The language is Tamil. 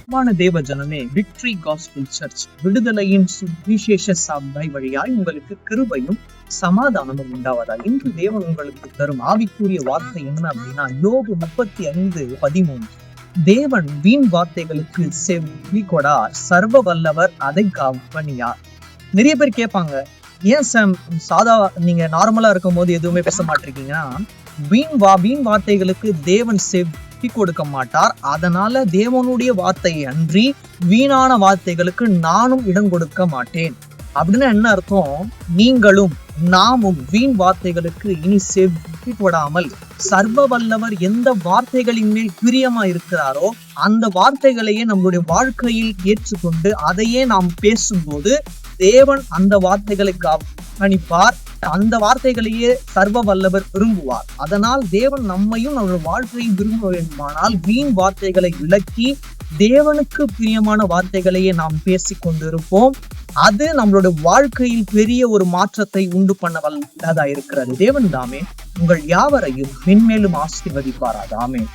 தேவ ஜனமே, விக்டரி காஸ்பல் சர்ச் விடுதலையின் சுவிசேஷ சபை வழியாய் உங்களுக்கு கிருபையும் சமாதானமும் உண்டாவதா. இன்று தேவன் உங்களுக்கு தரும் ஆவிக்குரிய வார்த்தை என்ன அப்படின்னா, யோபு 35:13. தேவன் வீண் வார்த்தைகளுக்கு செவி கொடார், சர்வ வல்லவர் அதை கவனியார். நிறைய பேர் கேட்பாங்க, ஏன் சாம் நீங்க நார்மலா இருக்கும் போது எதுவுமே பேச மாட்டிருக்கீங்கன்னா, வீண் வார்த்தைகளுக்கு தேவன் செவி கொடுக்க மாட்டார். அதனால தேவனுடைய வார்த்தையை அன்றி வீணான வார்த்தைகளுக்கு நானும் இடம் கொடுக்க மாட்டேன் அப்படின்னு என்ன அர்த்தம்? நீங்களும் நாமும் வீண் வார்த்தைகளுக்கு இனி செவி கொடாமல், சர்வ வல்லவர் எந்த வார்த்தைகளின் மேல் பிரியமா இருக்கிறாரோ அந்த வார்த்தைகளையே நம்மளுடைய வாழ்க்கையில் ஏற்றுக்கொண்டு அதையே நாம் பேசும்போது தேவன் அந்த வார்த்தைகளை கவனிப்பார். அந்த வார்த்தைகளையே சர்வ வல்லவர் விரும்புவார். அதனால் தேவன் நம்மையும் நம்மளுடைய வாழ்க்கையை விரும்ப வேண்டுமானால் வீண் வார்த்தைகளை விலக்கி தேவனுக்கு பிரியமான வார்த்தைகளையே நாம் பேசிக் கொண்டிருப்போம். அது நம்மளுடைய வாழ்க்கையில் பெரிய ஒரு மாற்றத்தை உண்டு பண்ண வல்லதா இருக்கிறது. தேவன் தாமே உங்கள் யாவரையும் மென்மேலும் ஆசீர்வதிப்பாராக. ஆமென்.